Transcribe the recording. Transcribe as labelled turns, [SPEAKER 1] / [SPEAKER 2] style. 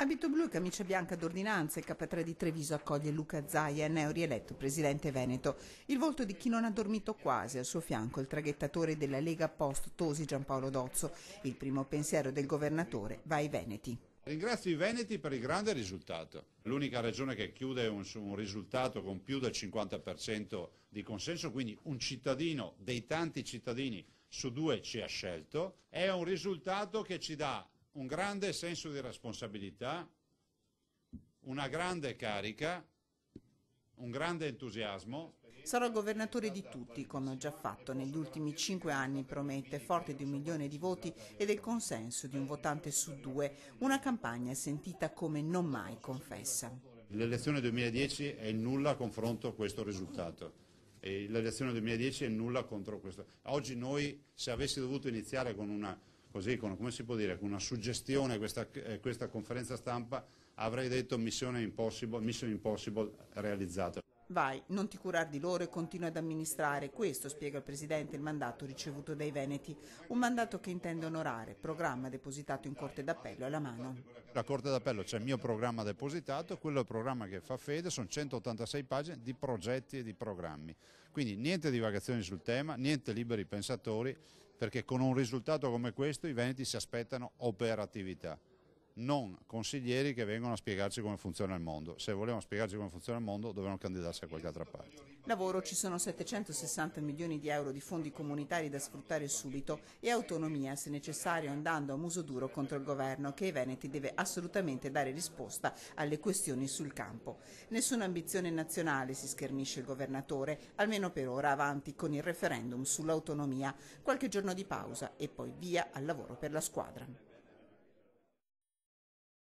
[SPEAKER 1] Abito blu e camicia bianca d'ordinanza, il K3 di Treviso accoglie Luca Zaia, neorieletto presidente veneto. Il volto di chi non ha dormito quasi, al suo fianco il traghettatore della Lega Post Tosi Giampaolo Dozzo. Il primo pensiero del governatore va ai veneti.
[SPEAKER 2] Ringrazio i veneti per il grande risultato. L'unica regione che chiude un risultato con più del 50% di consenso, quindi un cittadino dei tanti cittadini su due ci ha scelto, è un risultato che ci dà un grande senso di responsabilità, una grande carica, un grande entusiasmo.
[SPEAKER 1] Sarò governatore di tutti, come ho già fatto negli ultimi 5 anni, promette, forte di 1 milione di voti e del consenso di un votante su due. Una campagna sentita come non mai, confessa.
[SPEAKER 2] L'elezione 2010 è il nulla a confronto a questo risultato. E l'elezione 2010 è il nulla contro questo. Oggi noi, se avessi dovuto iniziare con una come si può dire, con una suggestione questa conferenza stampa, avrei detto Mission Impossible realizzata.
[SPEAKER 1] Vai, non ti curar di loro e continua ad amministrare. Questo, spiega il Presidente, il mandato ricevuto dai veneti. Un mandato che intende onorare, programma depositato in Corte d'Appello alla mano.
[SPEAKER 2] La Corte d'Appello c'è il mio programma depositato, quello è il programma che fa fede, sono 186 pagine di progetti e di programmi. Quindi niente divagazioni sul tema, niente liberi pensatori, perché con un risultato come questo i veneti si aspettano operatività. Non consiglieri che vengono a spiegarci come funziona il mondo. Se vogliamo spiegarci come funziona il mondo, dobbiamo candidarsi a qualche altra parte.
[SPEAKER 1] Lavoro, ci sono 760 milioni di euro di fondi comunitari da sfruttare subito e autonomia, se necessario, andando a muso duro contro il governo, che ai veneti deve assolutamente dare risposta alle questioni sul campo. Nessuna ambizione nazionale, si schermisce il governatore, almeno per ora avanti con il referendum sull'autonomia. Qualche giorno di pausa e poi via al lavoro per la squadra.